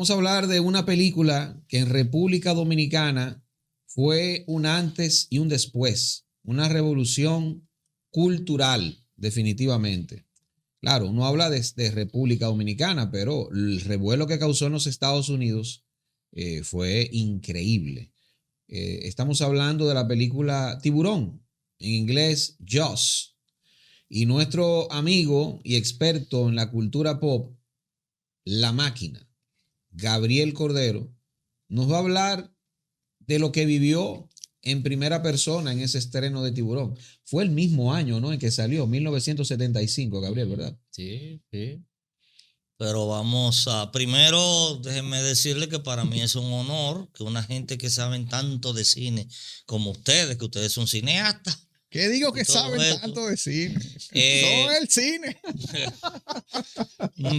Vamos a hablar de una película que en República Dominicana fue un antes y un después, una revolución cultural, definitivamente. Claro, uno habla de República Dominicana, pero el revuelo que causó en los Estados Unidos fue increíble. Estamos hablando de la película Tiburón, en inglés Jaws. Y nuestro amigo y experto en la cultura pop, La Máquina, Gabriel Cordero, nos va a hablar de lo que vivió en primera persona en ese estreno de Tiburón. Fue el mismo año, ¿no?, en que salió, 1975, Gabriel, ¿verdad? Sí, sí. Pero vamos a, primero déjenme decirle que para mí es un honor que una gente que saben tanto de cine como ustedes, que ustedes son cineastas. ¿Qué digo que todo saben esto, tanto de cine? eh, Todo el cine.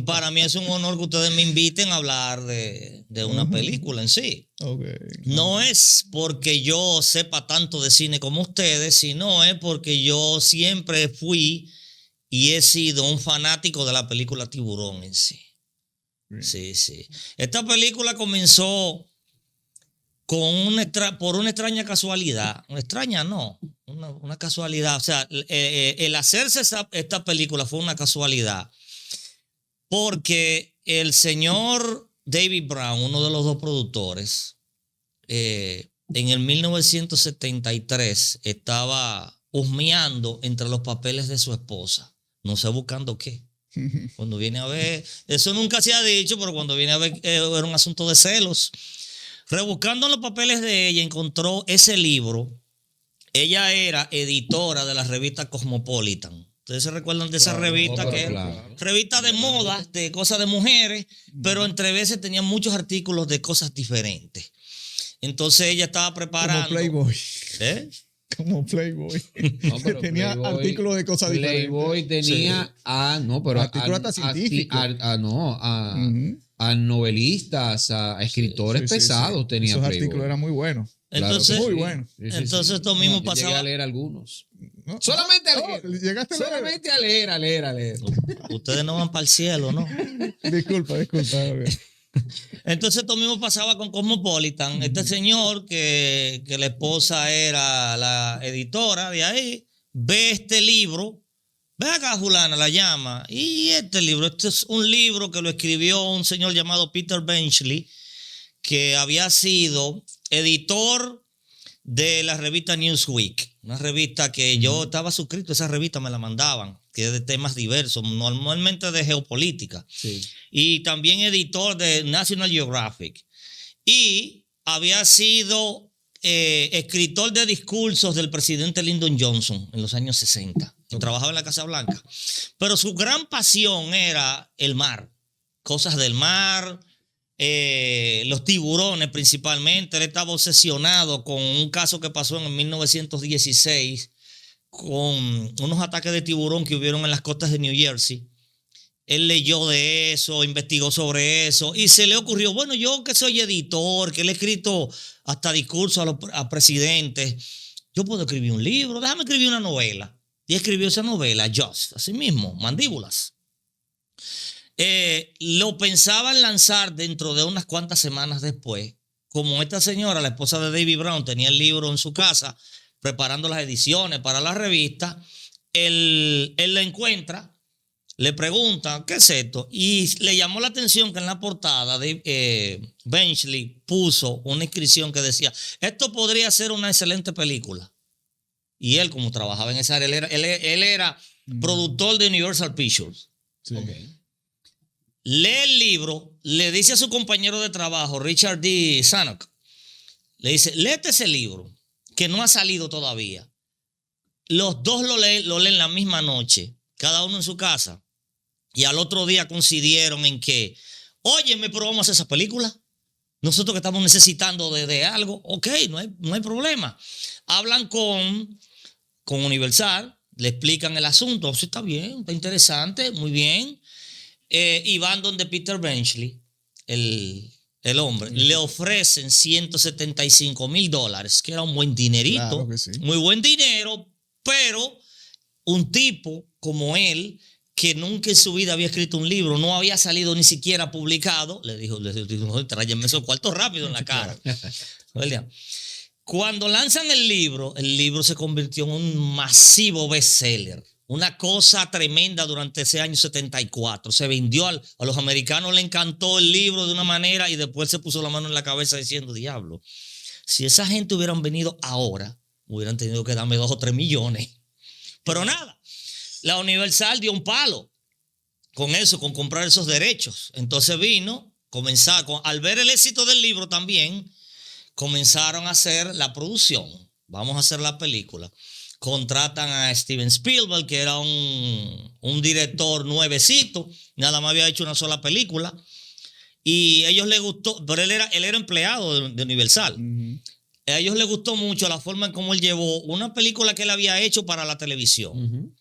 Para mí es un honor que ustedes me inviten a hablar de una película en sí. Okay. No es porque yo sepa tanto de cine como ustedes, sino es porque yo siempre fui y he sido un fanático de la película Tiburón en sí. Bien. Sí, sí. Esta película comenzó con por una extraña casualidad. Una extraña, no. Una casualidad. O sea, el hacerse esta película fue una casualidad. Porque el señor David Brown, uno de los dos productores, en el 1973 estaba husmeando entre los papeles de su esposa. No sé buscando qué. Cuando viene a ver, eso nunca se ha dicho, pero cuando viene a ver era un asunto de celos. Rebuscando los papeles de ella, encontró ese libro. Ella era editora de la revista Cosmopolitan. ¿Ustedes se recuerdan de esa revista? Que era revista de moda, de cosas de mujeres, pero entre veces tenía muchos artículos de cosas diferentes. Entonces ella estaba preparando. Como Playboy. ¿Eh? Como Playboy. No, pero tenía Playboy, artículos de cosas Playboy diferentes. tenía Sí. Artículos hasta científicos. A novelistas, a escritores pesados tenía Esos Playboy. artículos eran muy buenos. Entonces, muy bueno. Entonces esto mismo Yo pasaba. llegué a leer algunos. No, Solamente a leer. Llegaste Solamente a leer. Ustedes no van para el cielo, ¿no? Disculpa. Entonces esto mismo pasaba con Cosmopolitan. Este señor que la esposa era la editora de ahí, ve este libro. Ve acá, fulana, la llama. Y este es un libro que lo escribió un señor llamado Peter Benchley, que había sido editor de la revista Newsweek, una revista que yo estaba suscrito, esa revista me la mandaban, que es de temas diversos, normalmente de geopolítica. Sí. Y también editor de National Geographic. Y había sido escritor de discursos del presidente Lyndon Johnson en los años 60. Trabajaba en la Casa Blanca. Pero su gran pasión era el mar, cosas del mar, los tiburones principalmente. Él estaba obsesionado con un caso que pasó en 1916 con unos ataques de tiburón que hubieron en las costas de New Jersey. Él leyó de eso, investigó sobre eso y se le ocurrió, bueno, yo que soy editor, que le he escrito hasta discursos a presidentes, yo puedo escribir un libro, déjame escribir una novela. Y escribió esa novela, Jaws, así mismo, Mandíbulas. Lo pensaban lanzar dentro de unas cuantas semanas después. Como esta señora, la esposa de David Brown, tenía el libro en su casa, preparando las ediciones para la revista, él la encuentra, le pregunta, ¿qué es esto? Y le llamó la atención que en la portada de Benchley puso una inscripción que decía, esto podría ser una excelente película. Y él, como trabajaba en esa área, él era productor de Universal Pictures. Sí. Okay. Lee el libro, le dice a su compañero de trabajo, Richard D. Zanuck, le dice, léete ese libro, que no ha salido todavía. Los dos lo leen la misma noche, cada uno en su casa. Y al otro día coincidieron en que, óyeme, pero vamos a hacer esa película. Nosotros que estamos necesitando de algo, ok, no hay problema. Hablan con Universal, le explican el asunto. Sí, está bien, está interesante, muy bien. Y van donde Peter Benchley, el hombre, le ofrecen $175,000, que era un buen dinerito, Claro que sí. muy buen dinero, pero un tipo como él, que nunca en su vida había escrito un libro, no había salido ni siquiera publicado, le dijo tráyeme esos cuartos rápido en la cara. Cuando lanzan el libro se convirtió en un masivo bestseller. Una cosa tremenda durante ese año 74. Se vendió a los americanos, le encantó el libro de una manera y después se puso la mano en la cabeza diciendo, diablo, si esa gente hubieran venido ahora, hubieran tenido que darme 2 o 3 millones. Pero nada, la Universal dio un palo con eso, con comprar esos derechos. Entonces al ver el éxito del libro también, comenzaron a hacer la producción. Vamos a hacer la película. Contratan a Steven Spielberg, que era un director nuevecito, nada más había hecho una sola película. Y a ellos les gustó, pero él era empleado de Universal. Uh-huh. A ellos les gustó mucho la forma en cómo él llevó una película que él había hecho para la televisión, uh-huh,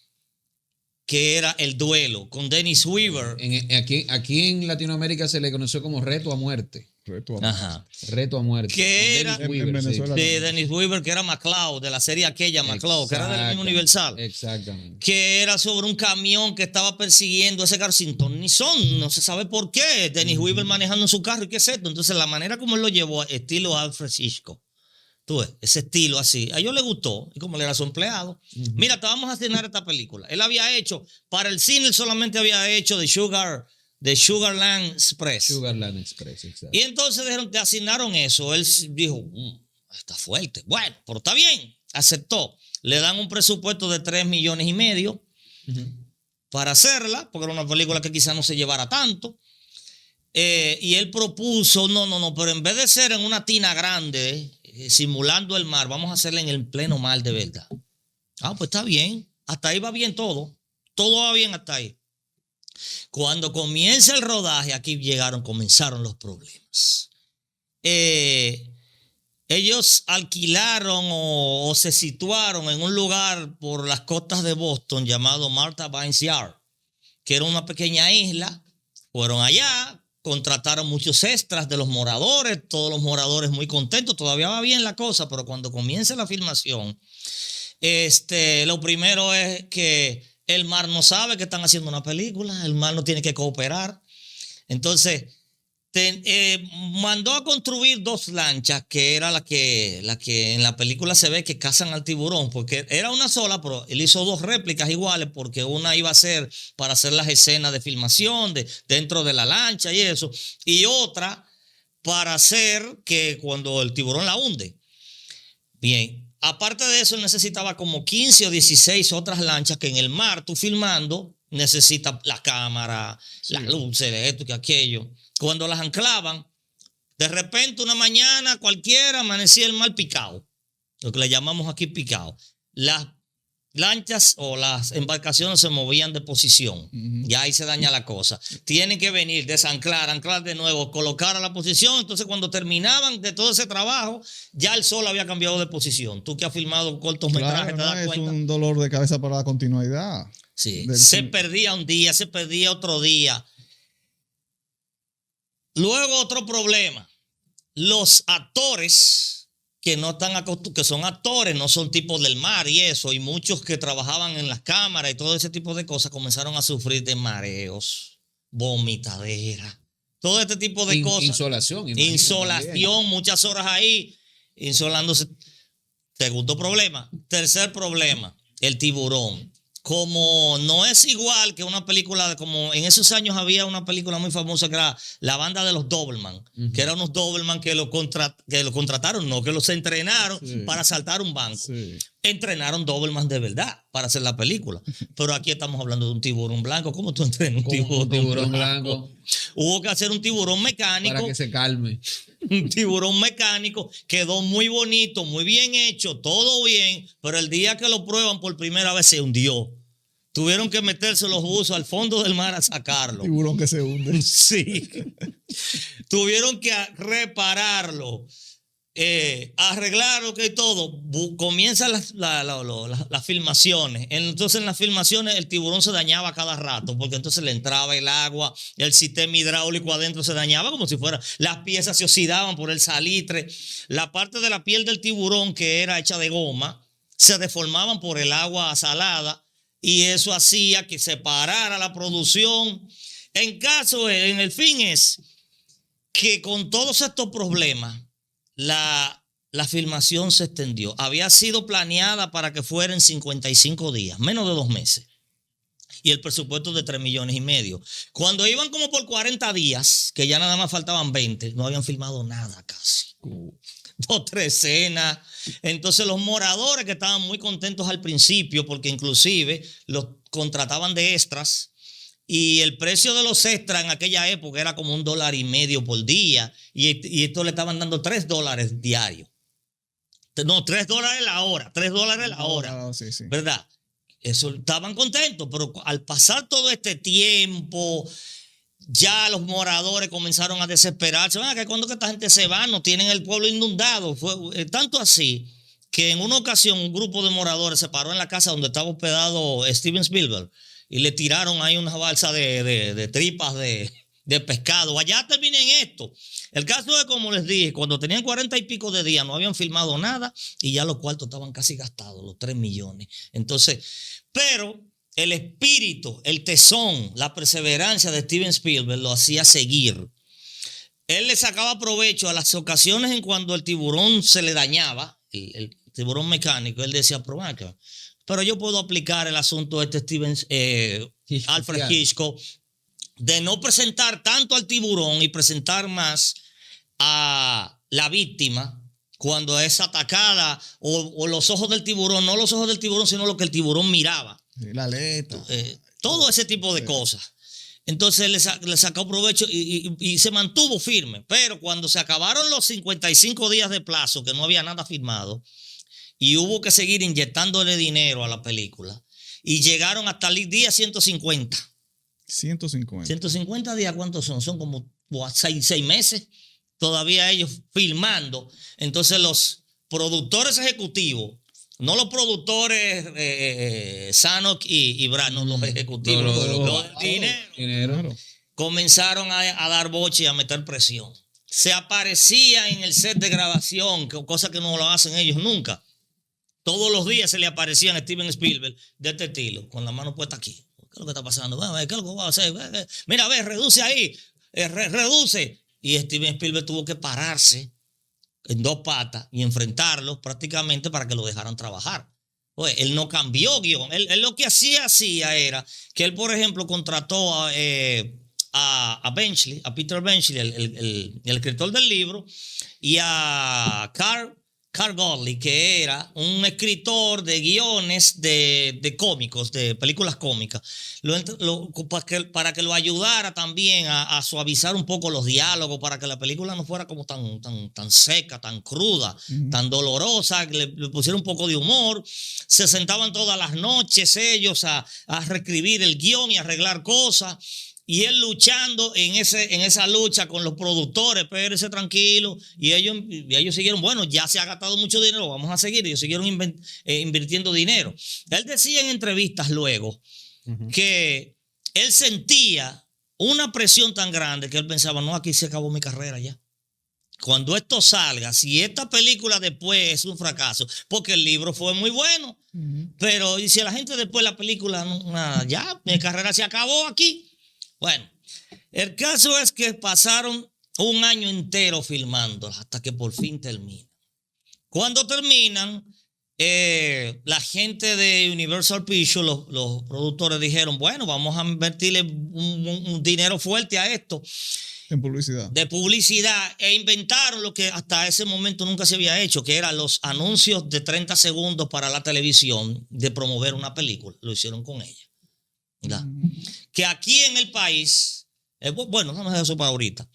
que era El Duelo, con Dennis Weaver. Aquí en Latinoamérica se le conoció como Reto a Muerte. Reto a Muerte. Que era en Venezuela, de Dennis Weaver, que era McCloud, de la serie aquella McCloud, que era del mismo Universal. Exactamente. Que era sobre un camión que estaba persiguiendo ese carro sin ton ni son. No se sabe por qué. Dennis Weaver manejando en su carro. ¿Y qué es esto? Entonces, la manera como él lo llevó, estilo Alfred Hitchcock. Tú ves, ese estilo así. A ellos les gustó. Y como él era su empleado. Uh-huh. Mira, te vamos a asignar esta película. Él había hecho, para el cine, él solamente había hecho de Sugarland Express. Sugarland Express, exacto. Y entonces te asignaron eso. Él dijo, está fuerte. Bueno, pero está bien. Aceptó. Le dan un presupuesto de 3,5 millones uh-huh, para hacerla, porque era una película que quizás no se llevara tanto. Y él propuso, no, pero en vez de ser en una tina grande, simulando el mar, vamos a hacerla en el pleno mar de verdad. Pues está bien. Hasta ahí va bien todo. Todo va bien hasta ahí. Cuando comienza el rodaje, aquí comenzaron los problemas. Ellos alquilaron o se situaron en un lugar por las costas de Boston llamado Martha Vineyard Yard, que era una pequeña isla. Fueron allá, contrataron muchos extras de los moradores, todos los moradores muy contentos, todavía va bien la cosa, pero cuando comienza la filmación, lo primero es que el mar no sabe que están haciendo una película, el mar no tiene que cooperar. Entonces, mandó a construir 2 lanchas, que era la que en la película se ve que cazan al tiburón, porque era una sola, pero él hizo 2 réplicas iguales, porque una iba a ser para hacer las escenas de filmación dentro de la lancha y eso, y otra para hacer que cuando el tiburón la hunde. Bien. Aparte de eso, él necesitaba como 15 o 16 otras lanchas que en el mar, tú filmando, necesitas la cámara, sí, las luces, esto y aquello. Cuando las anclaban, de repente una mañana cualquiera amanecía el mar picado, lo que le llamamos aquí picado. Las lanchas o las embarcaciones se movían de posición. Uh-huh. Ya ahí se daña la cosa. Tienen que venir, anclar de nuevo, colocar a la posición. Entonces, cuando terminaban de todo ese trabajo, ya el sol había cambiado de posición. Tú que has filmado cortometrajes, claro, ¿te das cuenta? Es un dolor de cabeza para la continuidad. Sí. Se perdía un día, se perdía otro día. Luego otro problema. Los actores que no están acostumbrados, que son actores, no son tipos del mar y eso, y muchos que trabajaban en las cámaras y todo ese tipo de cosas comenzaron a sufrir de mareos, vomitadera, todo este tipo de cosas. Insolación, muchas horas ahí, insolándose. Segundo problema. Tercer problema, el tiburón. Como no es igual que una película, como en esos años había una película muy famosa que era La Banda de los Doberman, uh-huh, que eran unos Doberman que lo contrataron, no, que los entrenaron, sí, para asaltar un banco. Sí. Entrenaron Doberman de verdad para hacer la película. Pero aquí estamos hablando de un tiburón blanco. ¿Cómo tú entrenas un tiburón blanco? Hubo que hacer un tiburón mecánico. Para que se calme. Un tiburón mecánico. Quedó muy bonito, muy bien hecho, todo bien. Pero el día que lo prueban por primera vez se hundió. Tuvieron que meterse los buzos al fondo del mar a sacarlo. Tiburón que se hunde. Sí. Tuvieron que repararlo. Arreglaron que todo. Comienzan las filmaciones. Entonces en las filmaciones el tiburón se dañaba cada rato, porque entonces le entraba el agua, el sistema hidráulico adentro se dañaba como si fuera, las piezas se oxidaban por el salitre, la parte de la piel del tiburón que era hecha de goma se deformaban por el agua salada. y eso hacía que se parara la producción. En el fin es que con todos estos problemas, la filmación se extendió. Había sido planeada para que fuera en 55 días, menos de 2 meses. Y el presupuesto de 3,5 millones. Cuando iban como por 40 días, que ya nada más faltaban 20, no habían filmado nada casi. 2, 3 escenas. Entonces los moradores, que estaban muy contentos al principio, porque inclusive los contrataban de extras, y el precio de los extras en aquella época era como $1.50 por día, y esto le estaban dando $3 diarios. No, $3 la hora, $3 la hora, Sí, sí. ¿verdad? Eso, estaban contentos, pero al pasar todo este tiempo, ya los moradores comenzaron a desesperarse. Que cuando que esta gente se va, no tienen el pueblo inundado. Fue tanto así que en una ocasión un grupo de moradores se paró en la casa donde estaba hospedado Steven Spielberg y le tiraron ahí una balsa de tripas de pescado. Allá terminen esto. El caso es, como les dije, cuando tenían 40 y pico de días no habían filmado nada y ya los cuartos estaban casi gastados, los 3 millones. Entonces, pero el espíritu, el tesón, la perseverancia de Steven Spielberg lo hacía seguir. Él le sacaba provecho a las ocasiones en cuando el tiburón se le dañaba, el tiburón mecánico. Él decía, pero yo puedo aplicar el asunto de Alfred Hitchcock, de no presentar tanto al tiburón y presentar más a la víctima cuando es atacada, o los ojos del tiburón, no los ojos del tiburón, sino lo que el tiburón miraba. La aleta. Todo ese tipo de cosas. Entonces le sacó provecho y se mantuvo firme. Pero cuando se acabaron los 55 días de plazo, que no había nada firmado, y hubo que seguir inyectándole dinero a la película, y llegaron hasta el día 150. 150. 150 días, ¿cuántos son? Son como 6 meses todavía ellos filmando. Entonces los productores ejecutivos, no los productores Zanuck y Brad, no, los ejecutivos, los dinero, comenzaron a dar boche y a meter presión. Se aparecía en el set de grabación, cosa que no lo hacen ellos nunca. Todos los días se le aparecían a Steven Spielberg de este estilo, con la mano puesta aquí. ¿Qué es lo que está pasando? ¿Qué es lo que va a hacer? Mira, reduce ahí, reduce. Y Steven Spielberg tuvo que pararse en 2 patas y enfrentarlos prácticamente para que lo dejaran trabajar. Pues él no cambió guión. Él lo que hacía era que él, por ejemplo, contrató a Peter Benchley, el escritor del libro, y a Carl Gottlieb, que era un escritor de guiones de cómicos, de películas cómicas, para que lo ayudara también a suavizar un poco los diálogos, para que la película no fuera como tan seca, tan cruda, tan dolorosa, que le pusiera un poco de humor. Se sentaban todas las noches ellos a reescribir el guión y arreglar cosas. Y él luchando en esa lucha con los productores, espérese tranquilo. Y ellos siguieron, bueno, ya se ha gastado mucho dinero, vamos a seguir. Ellos siguieron invirtiendo dinero. Él decía en entrevistas luego que él sentía una presión tan grande que él pensaba, no, aquí se acabó mi carrera ya. Cuando esto salga, si esta película después es un fracaso, porque el libro fue muy bueno, pero y si a la gente después la película, nada, ya, mi carrera se acabó aquí. Bueno, el caso es que pasaron 1 año entero filmando hasta que por fin terminan. Cuando terminan, la gente de Universal Pictures, los productores dijeron, bueno, vamos a invertirle un dinero fuerte a esto. En publicidad. De publicidad, e inventaron lo que hasta ese momento nunca se había hecho, que eran los anuncios de 30 segundos para la televisión de promover una película. Lo hicieron con ella. Que aquí en el país, bueno, vamos a dejar eso para ahorita.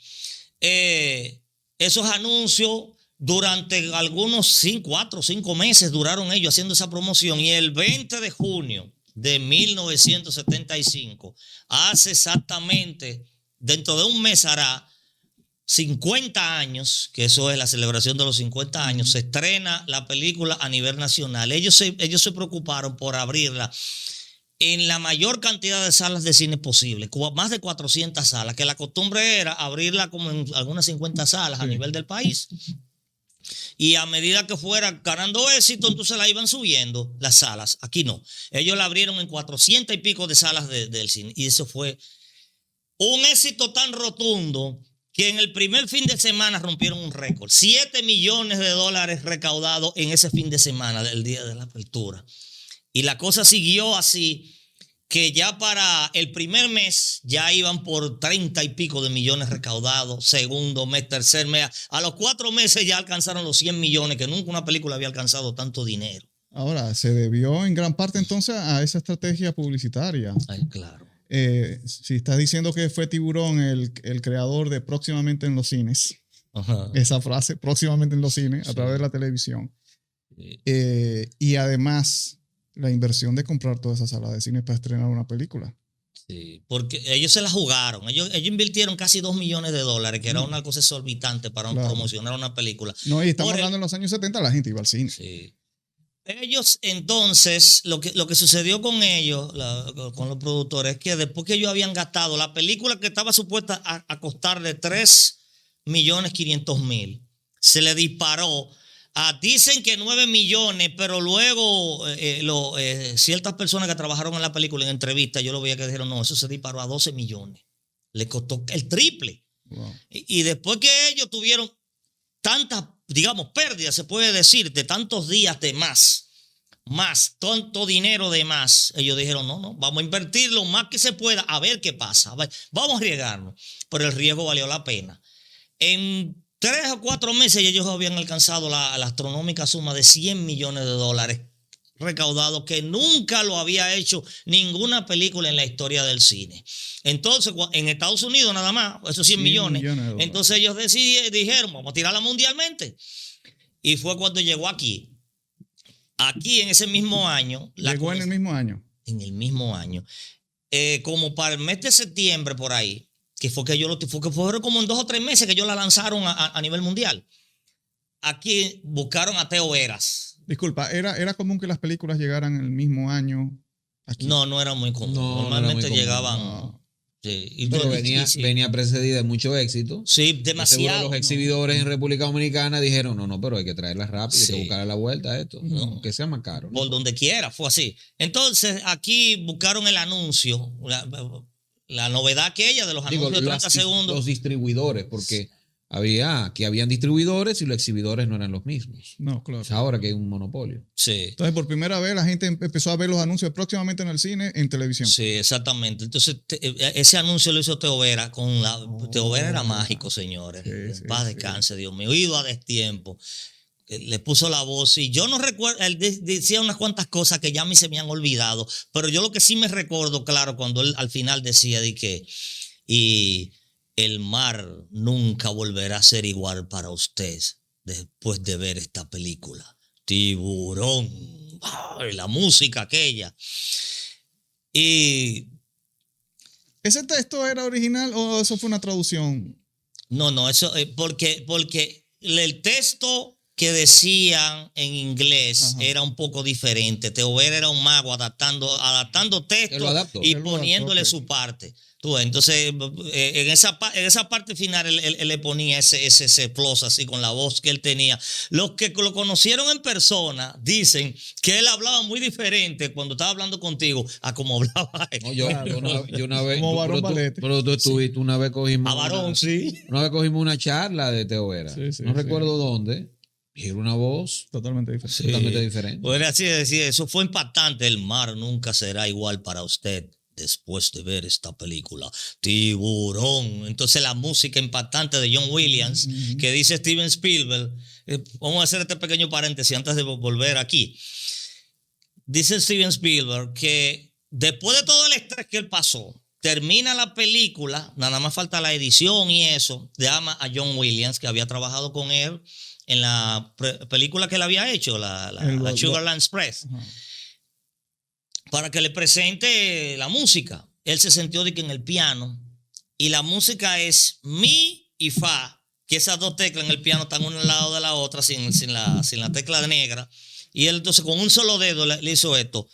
Esos anuncios durante algunos 4 o 5 meses duraron ellos haciendo esa promoción, y el 20 de junio de 1975, hace exactamente, dentro de un mes hará 50 años, que eso es la celebración de los 50 años, se estrena la película a nivel nacional. Ellos se preocuparon por abrirla en la mayor cantidad de salas de cine posible, más de 400 salas, que la costumbre era abrirla como en algunas 50 salas a nivel del país. Y a medida que fuera ganando éxito, entonces la iban subiendo las salas. Aquí no. Ellos la abrieron en 400 y pico de salas del cine. Y eso fue un éxito tan rotundo que en el primer fin de semana rompieron un récord. $7 millones recaudados en ese fin de semana del día de la apertura. Y la cosa siguió así, que ya para el primer mes ya iban por 30 y pico de millones recaudados, segundo mes, tercer mes. A los 4 meses ya alcanzaron los 100 millones, que nunca una película había alcanzado tanto dinero. Ahora, se debió en gran parte entonces a esa estrategia publicitaria. Ay, claro. Si estás diciendo que fue Tiburón el creador de próximamente en los cines, Ajá. esa frase, próximamente en los cines, a través de la televisión. Sí. Y además, la inversión de comprar toda esa sala de cine para estrenar una película. Sí, porque ellos se la jugaron. Ellos invirtieron casi $2 millones, que era una cosa exorbitante para promocionar una película. No, y estamos hablando en los años 70, la gente iba al cine. Sí. Ellos entonces, lo que sucedió con ellos, con los productores, es que después que ellos habían gastado la película que estaba supuesta a costarle $3.500.000, se le disparó dicen que 9 millones, pero luego ciertas personas que trabajaron en la película en entrevistas, yo lo veía que dijeron, no, eso se disparó a 12 millones. Le costó el triple. Wow. Y después que ellos tuvieron tantas, digamos, pérdidas, se puede decir, de tantos días de más, tanto dinero de más, ellos dijeron, no, vamos a invertir lo más que se pueda, a ver qué pasa. Vamos a arriesgarnos. Pero el riesgo valió la pena. En 3 o 4 meses ellos habían alcanzado la astronómica suma de $100 millones recaudados, que nunca lo había hecho ninguna película en la historia del cine. Entonces, en Estados Unidos nada más, esos 100 millones. Entonces ellos dijeron, vamos a tirarla mundialmente. Y fue cuando llegó aquí. Aquí en ese mismo año. ¿Llegó en el mismo año? En el mismo año. Como para el mes de septiembre por ahí, que fueron como en 2 o 3 meses que ellos la lanzaron a nivel mundial. Aquí buscaron a Teo Veras. Disculpa, ¿era común que las películas llegaran el mismo año aquí? No era muy común. Normalmente llegaban. No. Sí, pero venía precedida de mucho éxito. Sí, demasiado. Seguro los exhibidores en República Dominicana dijeron, no, pero hay que traerla rápido, hay que buscarle la vuelta a esto, que sea más caro. Por donde quiera, fue así. Entonces, aquí buscaron el anuncio, la novedad aquella de los anuncios de 30 segundos. Los distribuidores, porque habían distribuidores y los exhibidores no eran los mismos. No, claro. Es ahora que hay un monopolio. Sí. Entonces, por primera vez la gente empezó a ver los anuncios próximamente en el cine, en televisión. Sí, exactamente. Entonces, ese anuncio lo hizo Teo Vera. Teo Vera era mágico, señores. Paz descanse, Dios mío. Ido a destiempo. Le puso la voz y yo no recuerdo, él decía unas cuantas cosas que ya a mí se me han olvidado, pero yo lo que sí me recuerdo, claro, cuando él al final decía y el mar nunca volverá a ser igual para usted después de ver esta película. Tiburón. Ay, la música aquella. Y ¿ese texto era original o eso fue una traducción? No, eso porque el texto que decían en inglés era un poco diferente. Teo Vera era un mago adaptando texto y poniéndole su parte. Entonces, en esa parte final él le ponía ese plus así con la voz que él tenía. Los que lo conocieron en persona dicen que él hablaba muy diferente cuando estaba hablando contigo a como hablaba él. No, yo una vez. Como Barón Valete. Pero tú estuviste, una vez cogimos. A Barón, sí. Una vez cogimos una charla de Teo Vera. No recuerdo dónde. Y era una voz totalmente diferente. Totalmente diferente. Pues así decir, eso fue impactante. El mar nunca será igual para usted después de ver esta película. Tiburón. Entonces la música impactante de John Williams, que dice Steven Spielberg. Vamos a hacer este pequeño paréntesis antes de volver aquí. Dice Steven Spielberg que después de todo el estrés que él pasó, termina la película, nada más falta la edición y eso, llama a John Williams, que había trabajado con él en la película que él había hecho, la Sugarland Express, para que le presente la música. Él se sentó en el piano y la música es mi y fa, que esas dos teclas en el piano están una al lado de la otra sin la tecla negra. Y él entonces con un solo dedo le hizo esto.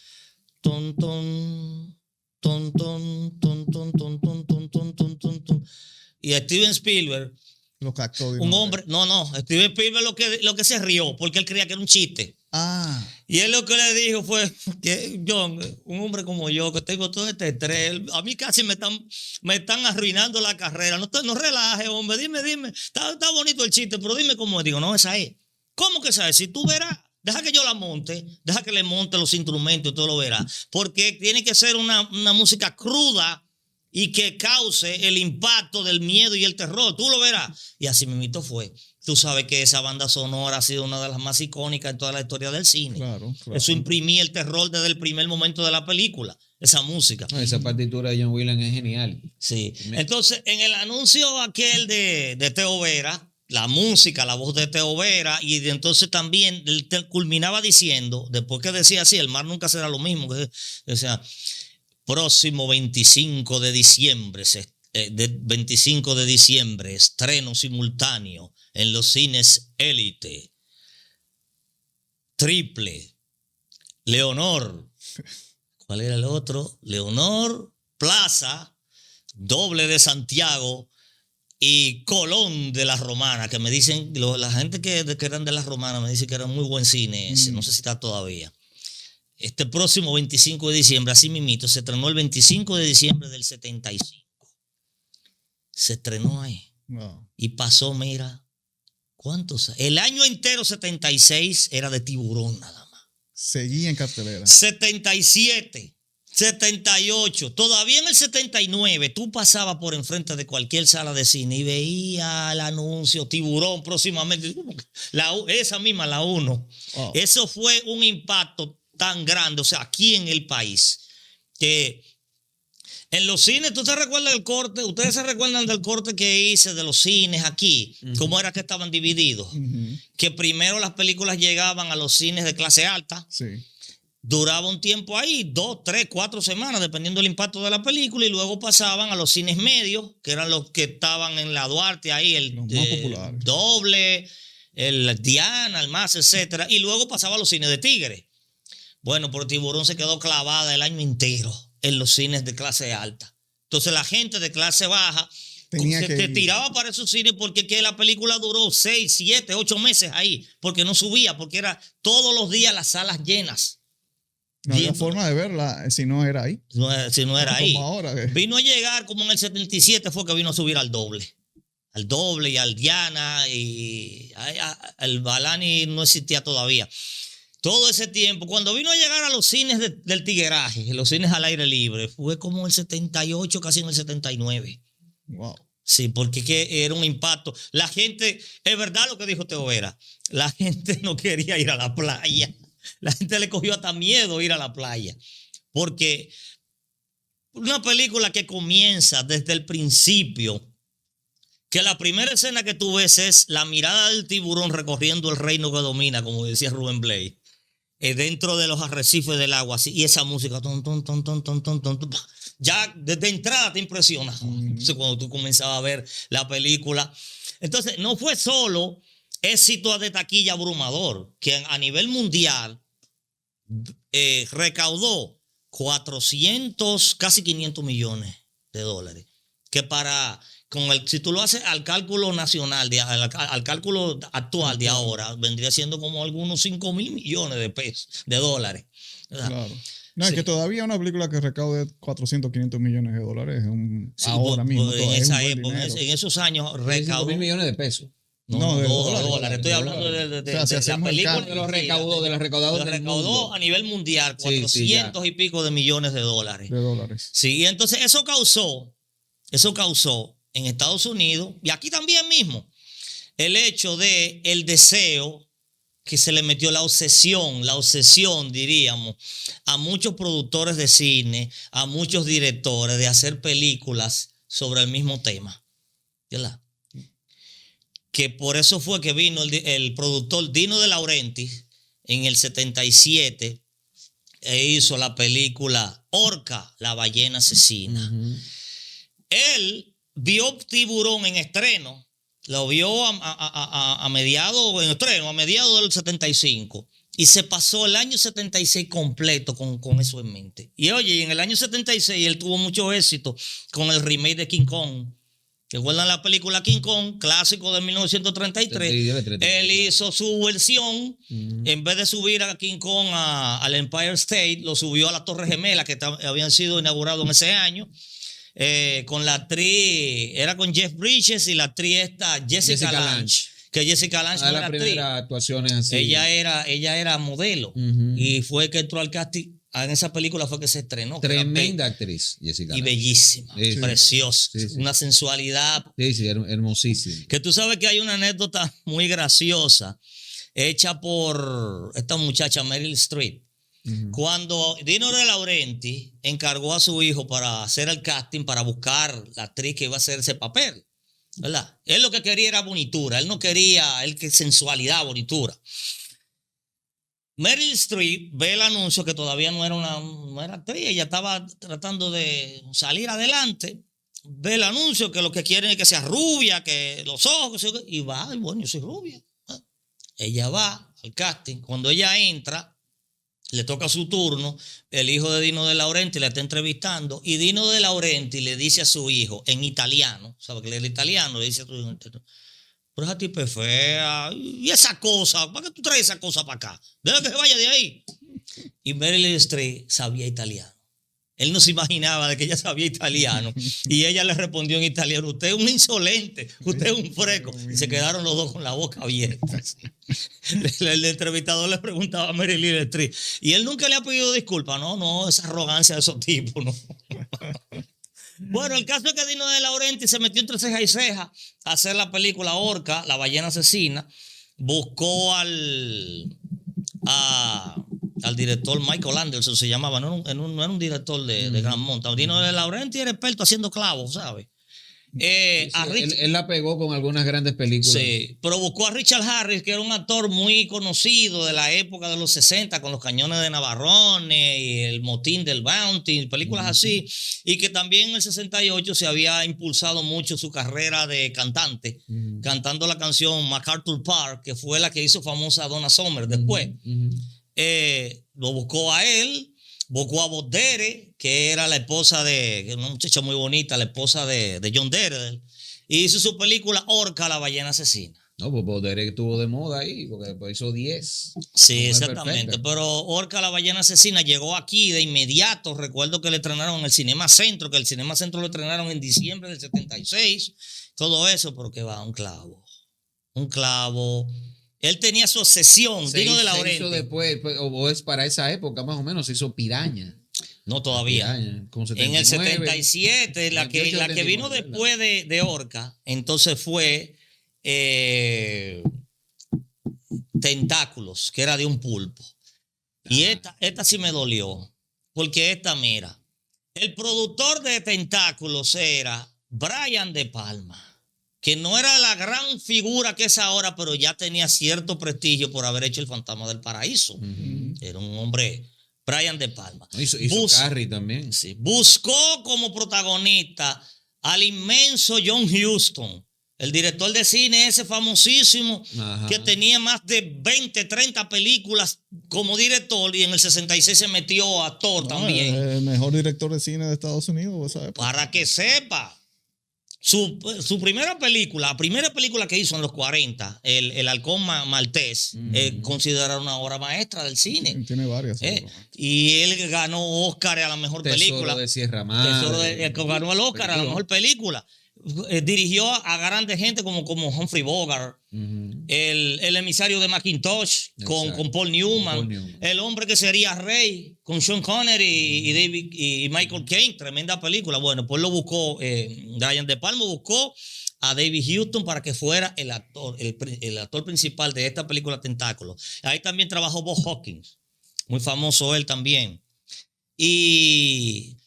Ton, ton, ton, ton, ton, ton, ton, ton, ton, ton, ton, ton. Y Steven Spielberg Lo captó. Un hombre, no, Steven Spielberg lo que se rió, porque él creía que era un chiste. Y él lo que le dijo fue que John, un hombre como yo, que tengo todo este estrés, a mí casi me están arruinando la carrera. No relaje, hombre, dime. Está bonito el chiste, pero dime cómo es. Digo, no, esa es. ¿Cómo que esa es? Si tú verás, deja que yo la monte, deja que le monte los instrumentos y todo lo verás. Porque tiene que ser una música cruda y que cause el impacto del miedo y el terror. Tú lo verás. Y así mismito fue. Tú sabes que esa banda sonora ha sido una de las más icónicas en toda la historia del cine. Claro. Eso imprimía el terror desde el primer momento de la película, esa música. No, esa partitura de John Williams es genial. Sí. Entonces, en el anuncio aquel de Teo Vera, la música, la voz de Teo Vera, y entonces también él culminaba diciendo, después que decía así, el mar nunca será lo mismo, que decía, próximo 25 de diciembre, 25 de diciembre, estreno simultáneo en los cines Élite, Triple, Leonor, ¿cuál era el otro? Leonor, Plaza, Doble de Santiago y Colón de la Romana, que me dicen, la gente que eran de la Romana me dice que era muy buen cine ese, no sé si está todavía. Este próximo 25 de diciembre, así mismito, se estrenó el 25 de diciembre del 75. Se estrenó ahí. Wow. Y pasó, mira, ¿cuántos? El año entero 76 era de Tiburón nada más. Seguía en cartelera. 77, 78, todavía en el 79 tú pasabas por enfrente de cualquier sala de cine y veías el anuncio Tiburón próximamente. Esa misma, la 1. Wow. Eso fue un impacto tan grande, o sea, aquí en el país, que en los cines, ¿tú te recuerdas del corte? ¿Ustedes se recuerdan del corte que hice de los cines aquí? ¿Cómo era que estaban divididos? Que primero las películas llegaban a los cines de clase alta. Sí. Duraba un tiempo ahí, 2, 3, 4 semanas, dependiendo del impacto de la película, y luego pasaban a los cines medios, que eran los que estaban en la Duarte, ahí, los más populares. Doble, el Diana, el Más, etcétera, y luego pasaba a los cines de Tigre. Bueno, pero Tiburón se quedó clavada el año entero en los cines de clase alta. Entonces la gente de clase baja se tiraba para esos cines porque que la película duró 6, 7, 8 meses ahí, porque no subía, porque era todos los días las salas llenas. No había forma de verla si no era ahí. Si no era ahí. Ahora, vino a llegar como en el 77 fue que vino a subir al doble. Al doble y al Diana y el Balani no existía todavía. Todo ese tiempo, cuando vino a llegar a los cines del tigueraje, los cines al aire libre, fue como en el 78, casi en el 79. Wow. Sí, porque que era un impacto. La gente, es verdad lo que dijo Teo Vera, la gente no quería ir a la playa. La gente le cogió hasta miedo ir a la playa. Porque una película que comienza desde el principio, que la primera escena que tú ves es la mirada del tiburón recorriendo el reino que domina, como decía Rubén Blades. Dentro de los arrecifes del agua, así, y esa música, ya desde entrada te impresiona. Entonces, cuando tú comenzabas a ver la película, entonces no fue solo éxito de taquilla abrumador, que a nivel mundial recaudó 400, casi 500 millones de dólares, que si tú lo haces al cálculo nacional, al cálculo actual de ahora, vendría siendo como algunos 5,000 millones de pesos, de dólares. Claro. No, es que todavía una película que recaude 400, 500 millones de dólares ahora mismo. En esa época, en esos años recaudó 5,000 millones de pesos. No, de dólares. Estoy hablando de la película. De los recaudados a nivel mundial 400 y pico de millones de dólares. Sí, y entonces eso causó en Estados Unidos y aquí también mismo el hecho de el deseo que se le metió la obsesión diríamos a muchos productores de cine, a muchos directores de hacer películas sobre el mismo tema, ¿verdad? Que por eso fue que vino el productor Dino De Laurentiis en el 77 e hizo la película Orca, la ballena asesina. Él vio Tiburón en estreno, lo vio a mediados del 75 y se pasó el año 76 completo con eso en mente. Y oye, en el año 76 él tuvo mucho éxito con el remake de King Kong, ¿Recuerdan la película King Kong, clásico de 1933? Él hizo su versión, en vez de subir a King Kong al Empire State, lo subió a la Torre Gemela, que habían sido inaugurados en ese año, con la actriz, era con Jeff Bridges y la actriz esta, Jessica Lange. Que Jessica Lange no era actriz. Primera actuaciones así. Ella era modelo y fue que entró al casting. En esa película fue que se estrenó. Tremenda actriz, Jessica Lange. Y bellísima, preciosa, una sensualidad. Sí, hermosísima. Que tú sabes que hay una anécdota muy graciosa hecha por esta muchacha Meryl Streep. Cuando Dino De Laurenti encargó a su hijo para hacer el casting, para buscar la actriz que iba a hacer ese papel, ¿verdad? Él lo que quería era bonitura, él no quería sensualidad, bonitura. Meryl Streep ve el anuncio, que todavía no era actriz, ella estaba tratando de salir adelante, ve el anuncio que lo que quieren es que sea rubia, que los ojos, y va, y bueno, yo soy rubia. Ella va al casting, cuando ella entra, le toca su turno, el hijo de Dino De Laurenti la está entrevistando, y Dino De Laurenti le dice a su hijo en italiano, ¿sabe que él es italiano? Le dice a su hijo, pero esa tipa es fea, y esa cosa, ¿para qué tú traes esa cosa para acá? Deja que se vaya de ahí. Y Meryl Streep sabía italiano. Él no se imaginaba de que ella sabía italiano. Y ella le respondió en italiano, usted es un insolente, usted es un freco. Y se quedaron los dos con la boca abierta. El entrevistador le preguntaba a Meryl Streep, y él nunca le ha pedido disculpas. No, esa arrogancia de esos tipos, no. Bueno, el caso es que Dino De Laurenti se metió entre ceja y ceja a hacer la película Orca, la ballena asesina. Buscó al director Michael Anderson, se llamaba, no era un director de gran monta. Dino De Laurenti era experto haciendo clavos, ¿sabes? Él la pegó con algunas grandes películas. Sí, pero buscó a Richard Harris, que era un actor muy conocido de la época de los 60, con los cañones de Navarrone y el motín del Bounty, películas así, y que también en el 68 se había impulsado mucho su carrera de cantante, cantando la canción MacArthur Park, que fue la que hizo famosa a Donna Summer después. Lo buscó a él. Buscó a Bob Dere, que era la esposa una muchacha muy bonita, la esposa de John Dere, y hizo su película Orca, la ballena asesina. No, pues Bob Dere estuvo de moda ahí, porque después hizo 10. Sí, exactamente. Pero Orca, la ballena asesina llegó aquí de inmediato. Recuerdo que le estrenaron en el Cinema Centro, que el Cinema Centro lo estrenaron en diciembre del 76. Todo eso porque va un clavo. Un clavo. Él tenía su obsesión, Dino De Laurenti. Se hizo después, o es para esa época más o menos, se hizo Piraña. No, todavía. Piraña, como 79, en el 77, la que vino después de Orca, entonces fue Tentáculos, que era de un pulpo. Y esta sí me dolió, porque mira, el productor de Tentáculos era Brian De Palma, que no era la gran figura que es ahora, pero ya tenía cierto prestigio por haber hecho El Fantasma del Paraíso. Era un hombre, Brian De Palma. Hizo Carrie también. Sí, buscó como protagonista al inmenso John Huston, el director de cine ese famosísimo, que tenía más de 20, 30 películas como director, y en el 66 se metió a actor también. El mejor director de cine de Estados Unidos, ¿sabes? Para que sepa. Su primera película, la primera película que hizo en los 40, El Halcón Maltés, considerada una obra maestra del cine. Tiene varias. Y él ganó Oscar a la mejor película. Tesoro de Sierra Madre. Ganó el Oscar a la mejor película. Dirigió a grandes gente como Humphrey Bogart, el emisario de Macintosh con Paul Newman, el hombre que sería Rey con Sean Connery y Michael Caine, tremenda película. Bueno, pues lo buscó, Brian De Palma buscó a David Huston para que fuera el actor principal de esta película Tentáculos. Ahí también trabajó Bob Hawkins, muy famoso él también. Y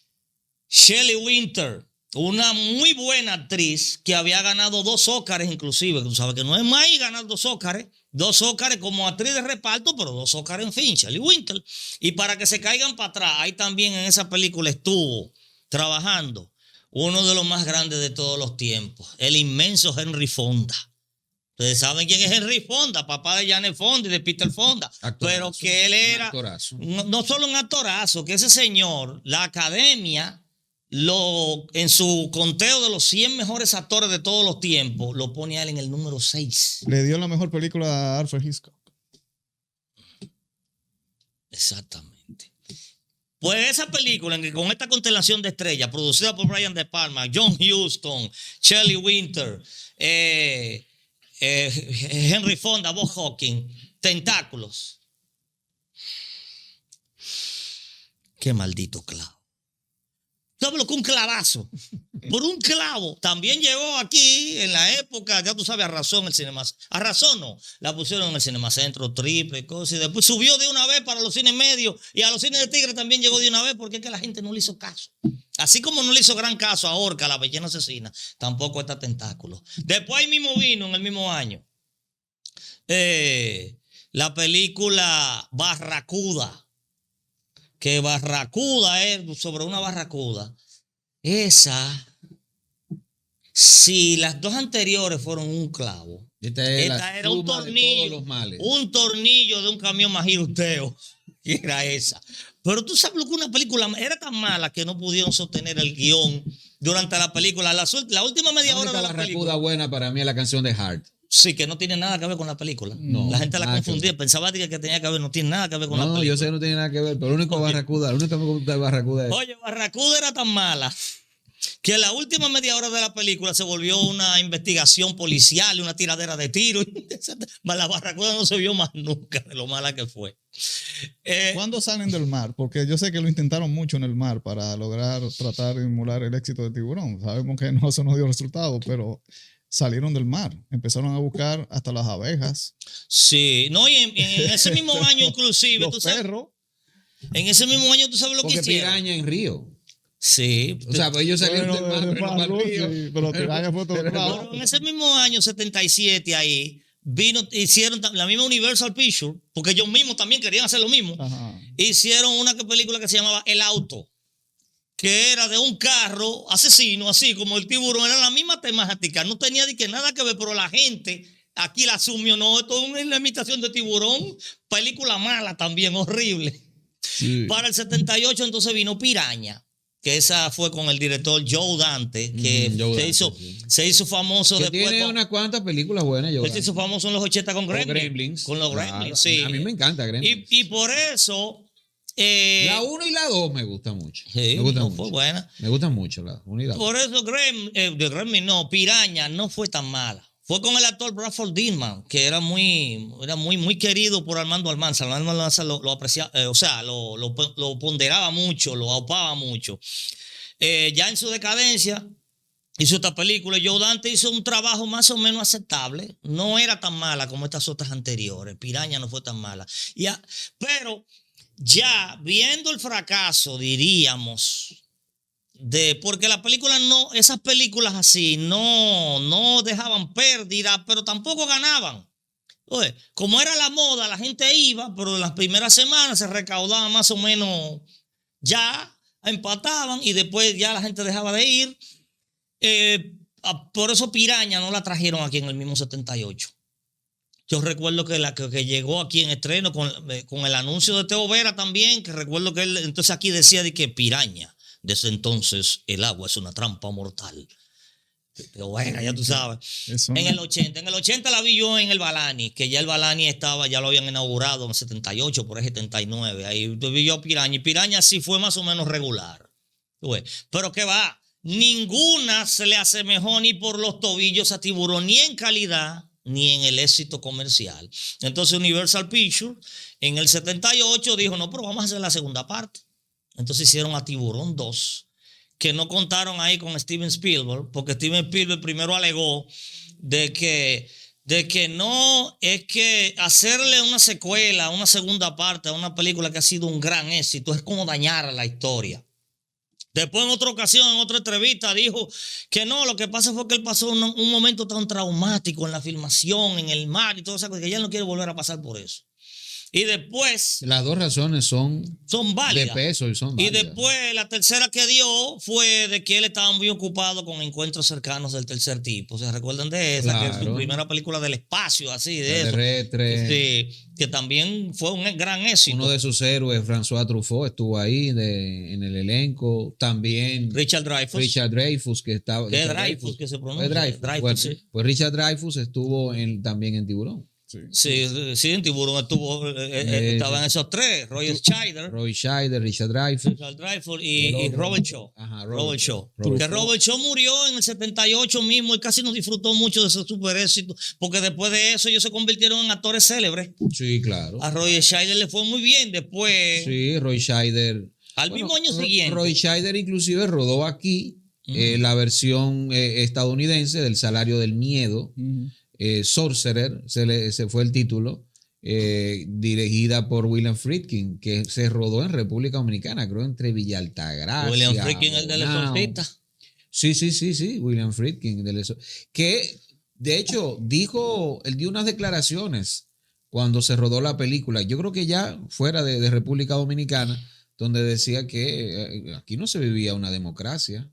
Shelley Winter, una muy buena actriz que había ganado 2 Óscares inclusive. Tú sabes que no es más ganar 2 Óscares. 2 Óscares como actriz de reparto, pero 2 Óscares en fin, Shelley Winter. Y para que se caigan para atrás, ahí también en esa película estuvo trabajando uno de los más grandes de todos los tiempos, el inmenso Henry Fonda. Ustedes saben quién es Henry Fonda, papá de Jane Fonda y de Peter Fonda. Actorazo, pero que él era no solo un actorazo, que ese señor, la academia en su conteo de los 100 mejores actores de todos los tiempos, lo pone a él en el número 6. Le dio la mejor película a Alfred Hitchcock. Exactamente. Pues esa película, con esta constelación de estrellas, producida por Brian De Palma, John Huston, Shelley Winter, Henry Fonda, Bob Hawking, Tentáculos. Qué maldito clavo. ¿Sabes lo que un clavazo? Por un clavo. También llegó aquí en la época, ya tú sabes, a Razón el cinema. A Razón no. La pusieron en el Cinemacentro, Triple, cosas. Y después subió de una vez para los cines medios. Y a los cines de Tigre también llegó de una vez porque es que la gente no le hizo caso. Así como no le hizo gran caso a Orca, la ballena asesina, tampoco está Tentáculo. Después ahí mismo vino, en el mismo año, la película Barracuda. Que Barracuda es sobre una barracuda. Esa, si las dos anteriores fueron un clavo, esta era un tornillo, un tornillo de un camión majiruteo. Y era esa. Pero tú sabes lo que una película era tan mala que no pudieron sostener el guión durante la película. La última media hora de la película. Barracuda buena para mí es la canción de Heart. Sí, que no tiene nada que ver con la película. No, la gente la confundía, pensaba que tenía que ver, no tiene nada que ver con la película. No, yo sé que no tiene nada que ver, pero el único Barracuda, el único que me gusta de Barracuda es. Oye, Barracuda era tan mala que la última media hora de la película se volvió una investigación policial, una tiradera de tiros. La Barracuda no se vio más nunca de lo mala que fue. ¿Cuándo salen del mar? Porque yo sé que lo intentaron mucho en el mar para lograr tratar de emular el éxito de Tiburón. Sabemos que eso no dio resultado, pero salieron del mar, empezaron a buscar hasta las abejas. Sí, no, y en ese mismo año inclusive, los perros. En ese mismo año tú sabes lo que hicieron. Porque piraña en río. Sí. O sea, pues ellos salieron del mar, pero no para el río. Sí, pero piraña fue todo lado. Pero en ese mismo año, 77, ahí, hicieron la misma Universal Pictures, porque ellos mismos también querían hacer lo mismo. Ajá. Hicieron una película que se llamaba El Auto, que era de un carro asesino, así como el Tiburón, era la misma temática, no tenía ni que nada que ver, pero la gente aquí la asumió, no, esto es una imitación de Tiburón, película mala también, horrible. Sí. Para el 78 entonces vino Piraña, que esa fue con el director Joe Dante, que se hizo famoso que después. Tiene unas cuantas películas buenas. Él se hizo famoso en los 80 con Gremlins. Con los Gremlins, sí. A mí me encanta Gremlins. Y por eso... la 1 y la 2 me gustan mucho. Sí, me gustan mucho. Fue buena. Me gustan mucho la 1 y la 2. Por eso Piraña no fue tan mala. Fue con el actor Bradford Dillman, que era muy querido por Armando Almanza. Armando Almanza lo apreciaba, lo ponderaba mucho, lo aupaba mucho. Ya en su decadencia hizo esta película. Joe Dante hizo un trabajo más o menos aceptable. No era tan mala como estas otras anteriores. Piraña no fue tan mala. Pero ya viendo el fracaso, diríamos, porque la película no, esas películas así no dejaban pérdida, pero tampoco ganaban. Oye, como era la moda, la gente iba, pero en las primeras semanas se recaudaba más o menos, ya empataban y después ya la gente dejaba de ir. Por eso Piraña no la trajeron aquí en el mismo 78. Yo recuerdo que llegó aquí en estreno con el anuncio de Teo Vera también, que recuerdo que él entonces aquí decía de que Piraña, desde entonces el agua es una trampa mortal. Pero bueno, ya tú sabes. En el 80 la vi yo en el Balani, que ya el Balani ya lo habían inaugurado en el 78, por el 79. Ahí vi yo a Piraña, y Piraña sí fue más o menos regular. Pero ¿qué va? Ninguna se le asemejó ni por los tobillos a Tiburón, ni en calidad, ni en el éxito comercial. Entonces Universal Pictures en el 78 dijo, no, pero vamos a hacer la segunda parte. Entonces hicieron a Tiburón 2, que no contaron ahí con Steven Spielberg, porque Steven Spielberg primero alegó de que no, es que hacerle una secuela, una segunda parte a una película que ha sido un gran éxito es como dañar la historia. Después en otra ocasión, en otra entrevista, dijo que no, lo que pasa fue que él pasó un momento tan traumático en la filmación, en el mar y todo eso, que ya no quiere volver a pasar por eso. Y después Las dos razones son son de válidas. peso y son Y válidas. después la tercera que dio fue de que él estaba muy ocupado con encuentros cercanos del tercer tipo. ¿Se recuerdan de esa? Que es su Claro. primera película del espacio, así, de eso. Terrestre. Sí, que también fue un gran éxito. Uno de sus héroes, François Truffaut, estuvo ahí en el elenco. También Richard Dreyfuss. Richard Dreyfuss, que estaba. ¿Qué es Richard Dreyfuss que se pronuncia? Fue Dreyfuss. Dreyfuss, Bueno, sí. pues Richard Dreyfuss estuvo también en Tiburón. Sí, en Tiburón estuvo, estaban esos tres, Roy Scheider, Roy Scheider, Richard Dreyfuss. Richard Dreyfuss y Robert Shaw. Ajá, Robert Shaw. Robert Que Shaw. Robert Shaw murió en el 78 mismo y casi no disfrutó mucho de ese super éxito, porque después de eso ellos se convirtieron en actores célebres. Sí, claro. A Roy Scheider le fue muy bien después. Sí, Roy Scheider. Al mismo año siguiente. Roy Scheider inclusive rodó aquí la versión estadounidense del Salario del Miedo. Sorcerer, se fue el título, dirigida por William Friedkin, que se rodó en República Dominicana, creo entre Villa Altagracia. William Friedkin, el del Bonao. exorcista. Sí, William Friedkin, que de hecho él dio unas declaraciones cuando se rodó la película, yo creo que ya fuera de República Dominicana, donde decía que aquí no se vivía una democracia.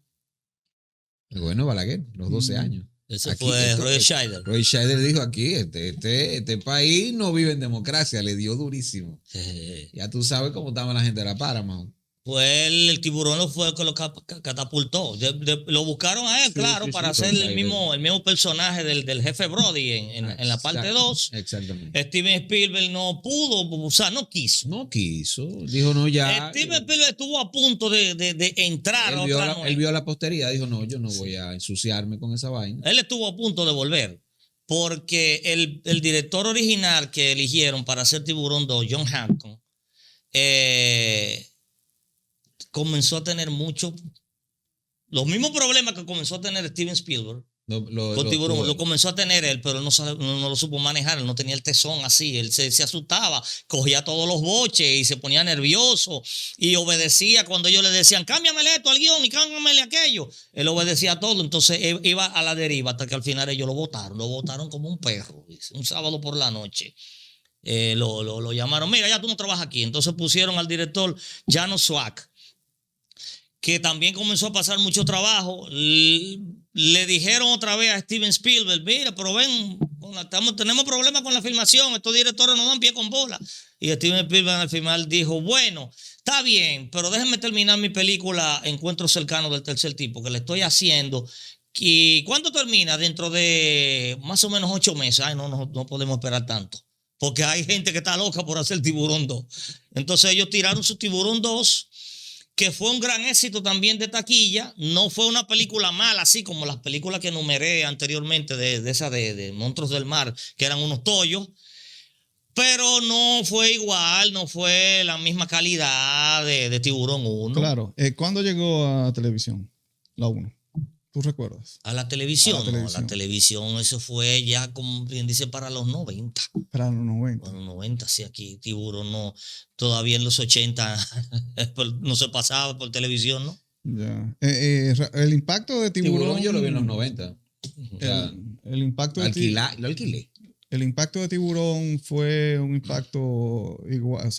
El gobierno de Balaguer, los 12 años. Ese Aquí, fue Roy Scheider. Roy Scheider dijo aquí, este país no vive en democracia, le dio durísimo. Ya tú sabes cómo estaba la gente de la Paramount. Pues el tiburón lo fue el que lo catapultó. Lo buscaron a él, Sí, claro, sí, para sí, hacer Roy el mismo personaje del jefe Brody en la parte 2. Exactamente. Steven Spielberg no pudo, o sea, no quiso. No quiso, dijo no ya. Steven Spielberg estuvo a punto de entrar a otra Él vio la posteridad, dijo no, yo no voy a ensuciarme con esa vaina. Él estuvo a punto de volver. Porque el director original que eligieron para hacer Tiburón 2, John Hancock, comenzó a tener los mismos problemas que comenzó a tener Steven Spielberg con Tiburón, lo comenzó a tener él, pero no lo supo manejar, él no tenía el tesón así, él se asustaba, cogía todos los boches y se ponía nervioso y obedecía cuando ellos le decían, cámbiamele esto al guión y cámbiamele aquello, él obedecía todo, entonces iba a la deriva hasta que al final ellos lo votaron como un perro, un sábado por la noche. Lo llamaron, mira, ya tú no trabajas aquí, entonces pusieron al director Janos Swak, que también comenzó a pasar mucho trabajo. Le dijeron otra vez a Steven Spielberg, mira, pero ven, tenemos problemas con la filmación, estos directores no dan pie con bola. Y Steven Spielberg al final dijo, bueno, está bien, pero déjenme terminar mi película Encuentros cercanos del tercer tipo, que le estoy haciendo. ¿Y cuándo termina? Dentro de más o menos 8 meses. Ay, no podemos esperar tanto, porque hay gente que está loca por hacer Tiburón 2. Entonces ellos tiraron su Tiburón 2, que fue un gran éxito también de taquilla. No fue una película mala, así como las películas que enumeré anteriormente de Monstruos del Mar, que eran unos tollos, pero no fue igual, no fue la misma calidad de Tiburón 1. Claro. ¿Cuándo llegó a televisión? La 1. ¿Tú recuerdas? A la televisión, A la televisión. No, la televisión, eso fue ya, como bien dice, para los 90. Para los 90. Bueno, 90, sí, aquí Tiburón no, todavía en los 80 no se pasaba por televisión, ¿no? Ya. El impacto de Tiburón. Yo lo vi en los 90. O sea, El impacto lo alquilé. El impacto de Tiburón fue un impacto igual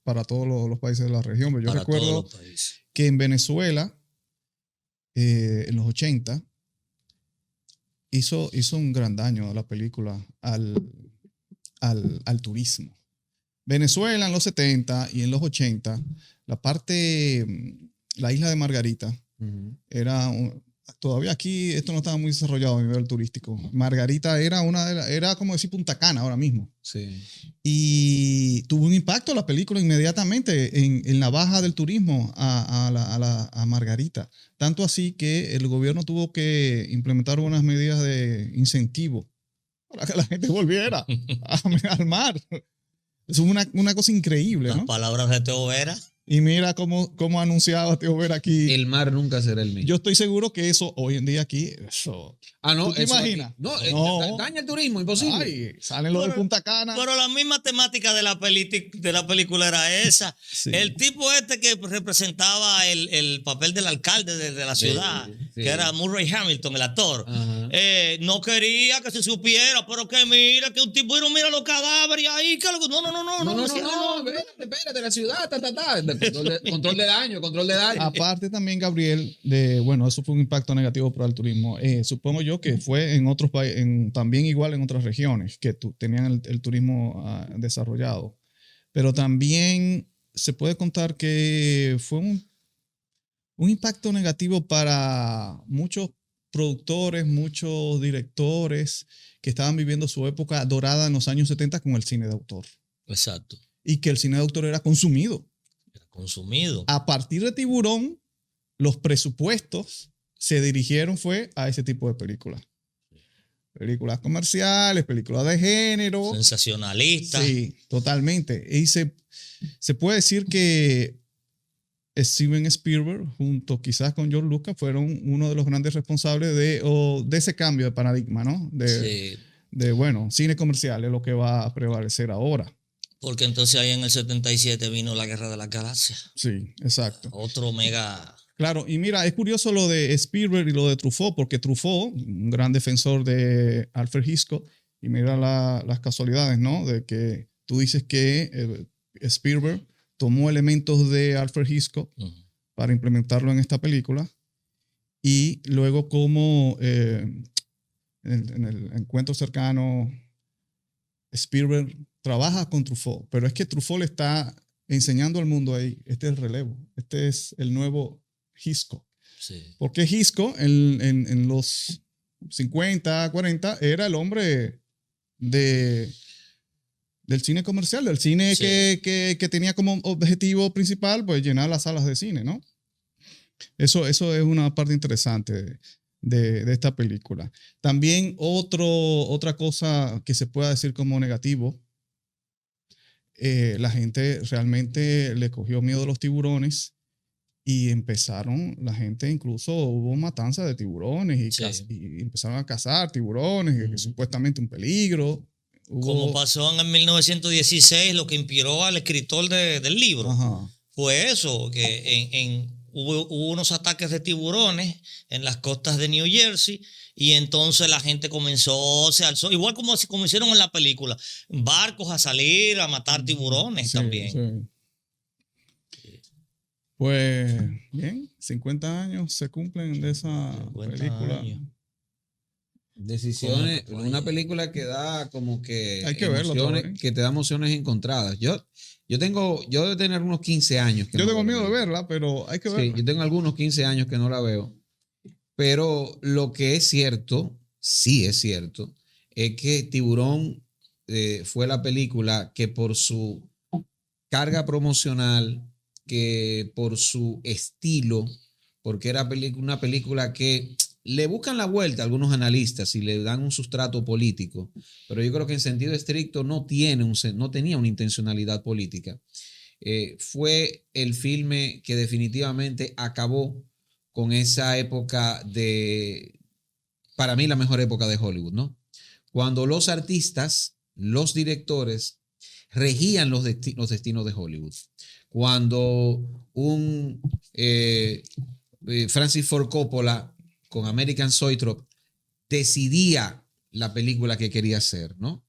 para todos los países de la región. Pero yo Para recuerdo todos los países. que en Venezuela, en los 80, hizo un gran daño a la película al turismo. Venezuela en los 70 y en los 80, la isla de Margarita, todavía aquí esto no estaba muy desarrollado a nivel turístico. Margarita era como decir Punta Cana ahora mismo. Sí. Y tuvo un impacto la película inmediatamente en la baja del turismo a Margarita. Tanto así que el gobierno tuvo que implementar unas medidas de incentivo para que la gente volviera al mar. Eso es una cosa increíble, Las ¿no? palabras de Teo Vera. Y mira cómo anunciaba Tío Ver aquí. El mar nunca será el mismo. Yo estoy seguro que eso hoy en día aquí, eso. No, ¿Tú te eso imaginas? aquí- no, No. daña el turismo, imposible. Ay, salen los de Punta Cana. Pero la misma temática de la película era esa. Sí. El tipo este que representaba el papel del alcalde de la ciudad, sí. que era Murray Hamilton, el actor, Ajá. no quería que se supiera, pero que mira, que un tipo, mira los cadáveres ahí, que No, espérate, la ciudad, control de daño. Aparte también, Gabriel, eso fue un impacto negativo para el turismo. Supongo yo que fue en otros países, también igual en otras regiones que tenían el turismo desarrollado. Pero también se puede contar que fue un impacto negativo para muchos productores, muchos directores que estaban viviendo su época dorada en los años 70 con el cine de autor. Exacto. Y que el cine de autor era consumido. A partir de Tiburón, los presupuestos se dirigieron a ese tipo de películas. Películas comerciales, películas de género. Sensacionalistas. Sí, totalmente. Y se puede decir que Steven Spielberg, junto quizás con George Lucas, fueron uno de los grandes responsables de ese cambio de paradigma, ¿no? Cine comercial es lo que va a prevalecer ahora. Porque entonces ahí en el 77 vino la Guerra de las Galaxias. Sí, exacto. Otro mega... Claro, y mira, es curioso lo de Spielberg y lo de Truffaut, porque Truffaut, un gran defensor de Alfred Hitchcock, y mira las casualidades, ¿no? De que tú dices que Spielberg tomó elementos de Alfred Hitchcock para implementarlo en esta película, y luego como en el encuentro cercano, Spielberg trabaja con Truffaut, pero es que Truffaut le está enseñando al mundo ahí, este es el relevo, este es el nuevo Hitchcock. Sí. Porque Hitchcock en los 50, 40 era el hombre del cine comercial, del cine sí. que tenía como objetivo principal pues llenar las salas de cine, ¿no? Eso es una parte interesante de esta película. También otra cosa que se pueda decir como negativo, la gente realmente le cogió miedo a los tiburones y la gente incluso hubo matanza de tiburones y empezaron a cazar tiburones, que supuestamente un peligro. Como pasó en 1916, lo que inspiró al escritor del libro. Ajá. Fue eso, que hubo unos ataques de tiburones en las costas de New Jersey y entonces la gente se alzó, igual como hicieron en la película, barcos a salir a matar tiburones también. Sí. Pues bien, 50 años se cumplen de esa película. Años. Decisiones, una película que da como que hay que verlo, que te da emociones encontradas. Yo debo tener unos 15 años. Yo tengo miedo de verla, pero hay que verla. Sí, yo tengo algunos 15 años que no la veo. Pero lo que es cierto, sí es cierto, es que Tiburón fue la película que por su carga promocional, que por su estilo, porque era una película que le buscan la vuelta a algunos analistas y le dan un sustrato político, pero yo creo que en sentido estricto no tenía una intencionalidad política. Fue el filme que definitivamente acabó con esa época para mí la mejor época de Hollywood, ¿no? Cuando los artistas, los directores regían los destinos de Hollywood. Cuando Francis Ford Coppola con American Zoetrope decidía la película que quería hacer, ¿no?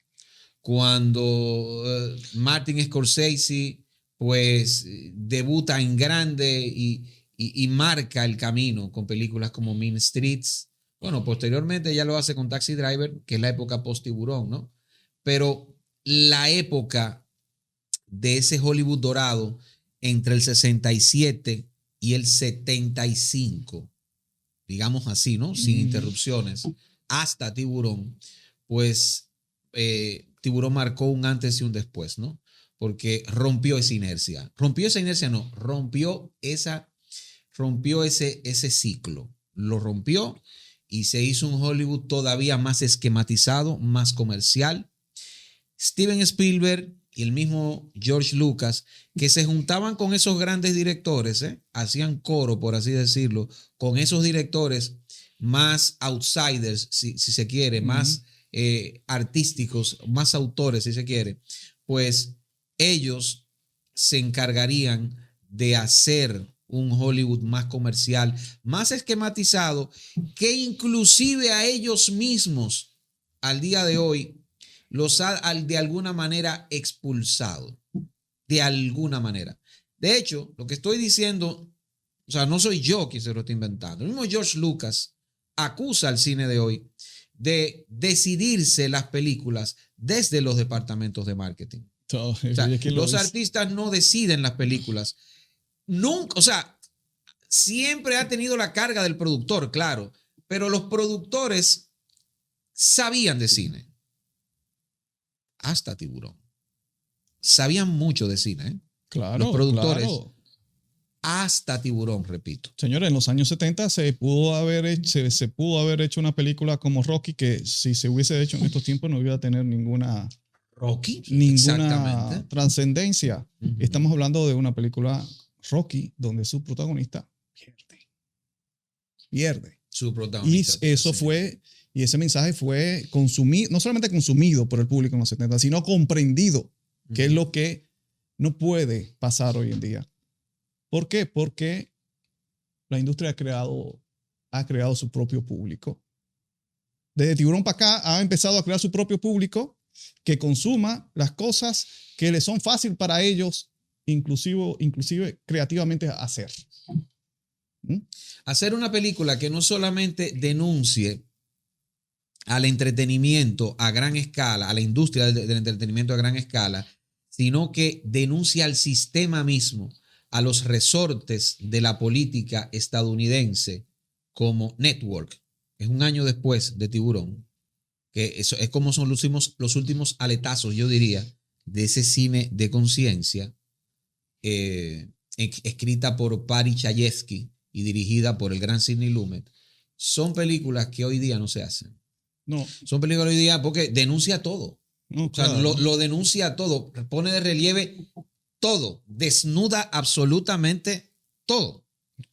Cuando Martin Scorsese pues debuta en grande y marca el camino con películas como Mean Streets. Bueno, posteriormente ya lo hace con Taxi Driver, que es la época post-Tiburón, ¿no? Pero la época de ese Hollywood dorado entre el 67 y el 75, digamos así, ¿no? Sin interrupciones, hasta Tiburón, pues Tiburón marcó un antes y un después, ¿no? Porque rompió esa inercia. Rompió ese ciclo. Lo rompió y se hizo un Hollywood todavía más esquematizado, más comercial. Steven Spielberg y el mismo George Lucas, que se juntaban con esos grandes directores, hacían coro, por así decirlo, con esos directores más outsiders, si se quiere, más artísticos, más autores, si se quiere, pues ellos se encargarían de hacer un Hollywood más comercial, más esquematizado, que inclusive a ellos mismos al día de hoy los ha de alguna manera expulsado, de alguna manera. De hecho, lo que estoy diciendo, o sea, no soy yo quien se lo está inventando. El mismo George Lucas acusa al cine de hoy de decidirse las películas desde los departamentos de marketing. O sea, los artistas no deciden las películas. Nunca, o sea, siempre ha tenido la carga del productor, claro, pero los productores sabían de cine. Hasta Tiburón. Sabían mucho de cine, ¿eh? Claro, los productores. Claro. Hasta Tiburón, repito. Señores, en los años 70 se pudo haber hecho una película como Rocky que si se hubiese hecho en estos tiempos no iba a tener ninguna trascendencia. Estamos hablando de una película Rocky donde su protagonista pierde. Su protagonista. Y ese mensaje fue consumido, no solamente consumido por el público en los 70, sino comprendido, que es lo que no puede pasar hoy en día. ¿Por qué? Porque la industria ha creado su propio público. Desde Tiburón para acá ha empezado a crear su propio público que consuma las cosas que le son fáciles para ellos, inclusive creativamente hacer. Hacer una película que no solamente denuncie al entretenimiento a gran escala, a la industria del entretenimiento a gran escala, sino que denuncie al sistema mismo, a los resortes de la política estadounidense como Network. Es un año después de Tiburón, que eso es como son los últimos aletazos, yo diría, de ese cine de conciencia, escrita por Patty Chayefsky y dirigida por el gran Sidney Lumet. Son películas que hoy día no se hacen. No. Son películas hoy día porque denuncia todo. No, claro. O sea, lo denuncia todo, pone de relieve todo, desnuda absolutamente todo.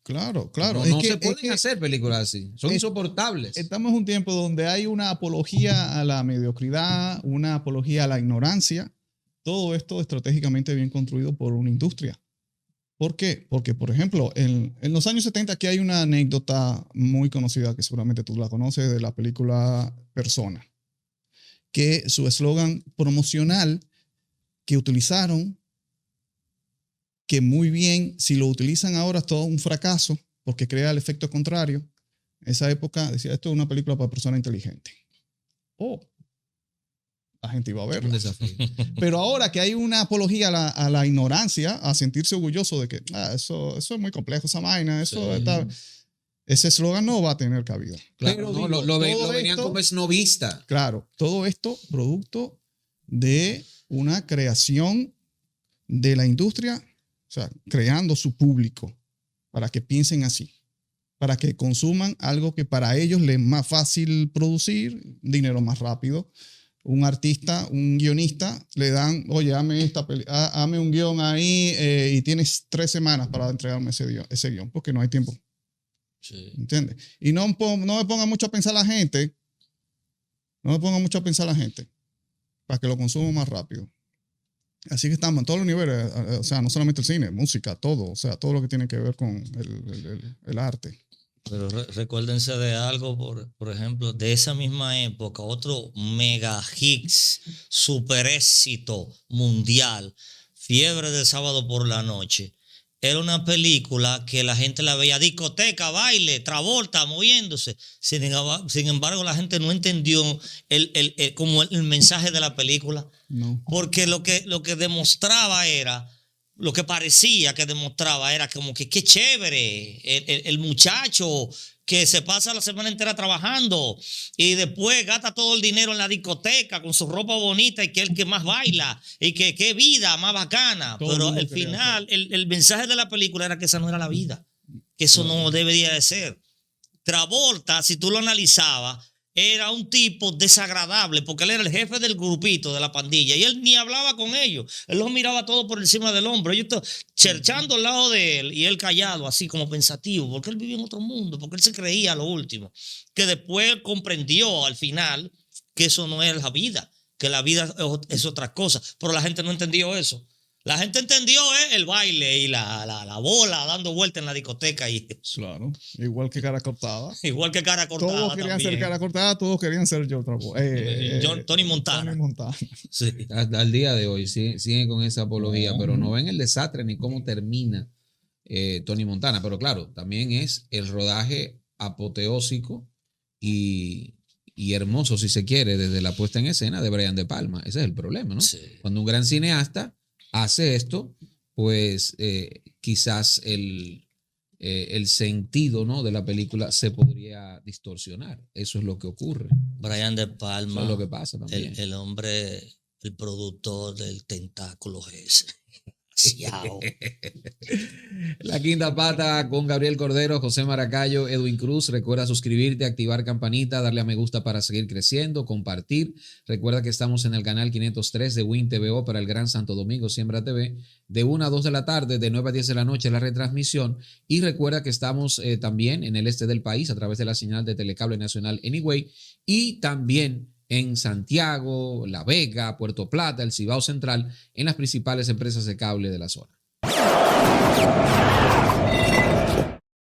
Claro. No se pueden hacer películas así, son insoportables. Estamos en un tiempo donde hay una apología a la mediocridad, una apología a la ignorancia, todo esto estratégicamente bien construido por una industria. ¿Por qué? Porque, por ejemplo, en los años 70 aquí hay una anécdota muy conocida que seguramente tú la conoces de la película Persona, que su eslogan promocional que utilizaron, que muy bien, si lo utilizan ahora es todo un fracaso porque crea el efecto contrario. En esa época decía, esto es una película para personas inteligentes. La gente iba a verla. Un desafío. Pero ahora que hay una apología a la ignorancia, a sentirse orgulloso de que eso es muy complejo, esa vaina, ese eslogan no va a tener cabida. Claro, pero no, lo venían como esnovista. Claro, todo esto producto de una creación de la industria, o sea, creando su público para que piensen así, para que consuman algo que para ellos les es más fácil producir, dinero más rápido. Un artista, un guionista, le dan, oye, hazme un guión ahí y tienes 3 semanas para entregarme ese guión, porque no hay tiempo. Sí. ¿Entiendes? Y no me ponga mucho a pensar la gente, para que lo consuma más rápido. Así que estamos en todos los niveles, o sea, no solamente el cine, música, todo, o sea, todo lo que tiene que ver con el arte. Pero recuérdense de algo, por ejemplo, de esa misma época, otro mega hits, super éxito mundial, Fiebre del Sábado por la Noche. Era una película que la gente la veía, discoteca, baile, Travolta, moviéndose. Sin embargo, la gente no entendió como el mensaje de la película. No. Porque lo que demostraba era, lo que parecía que demostraba era como que qué chévere el muchacho que se pasa la semana entera trabajando y después gasta todo el dinero en la discoteca con su ropa bonita y que es el que más baila y que qué vida más bacana. Todo pero el mundo al quería final el mensaje de la película era que esa no era la vida, que eso no debería de ser. Travolta, si tú lo analizabas, era un tipo desagradable porque él era el jefe del grupito de la pandilla y él ni hablaba con ellos. Él los miraba todo por encima del hombro. Ellos cherchando al lado de él y él callado, así como pensativo, porque él vivía en otro mundo, porque él se creía lo último. Que después comprendió al final que eso no es la vida, que la vida es otra cosa. Pero la gente no entendió eso. La gente entendió el baile y la bola dando vuelta en la discoteca. Claro, igual que cara cortada. Igual que cara cortada. Todos querían también. ser cara cortada, todos querían ser Tony Montana. Tony Montana. Sí. Hasta el día de hoy siguen con esa apología, pero no ven el desastre ni cómo termina Tony Montana. Pero claro, también es el rodaje apoteósico y hermoso, si se quiere, desde la puesta en escena de Brian De Palma. Ese es el problema, ¿no? Sí. Cuando un gran cineasta hace esto, pues quizás el sentido, ¿no?, de la película se podría distorsionar. Eso es lo que ocurre. Brian De Palma. Eso es lo que pasa también. El hombre, el productor del tentáculo ese. La Quinta Pata con Gabriel Cordero, José Maracayo, Edwin Cruz. Recuerda suscribirte, activar campanita, darle a me gusta para seguir creciendo, compartir. Recuerda que estamos en el canal 503 de Win TVO para el Gran Santo Domingo Siembra TV, de 1 a 2 de la tarde, de 9 a 10 de la noche la retransmisión. Y recuerda que estamos también en el este del país a través de la señal de Telecable Nacional Anyway y también en Santiago, La Vega, Puerto Plata, el Cibao Central, en las principales empresas de cable de la zona.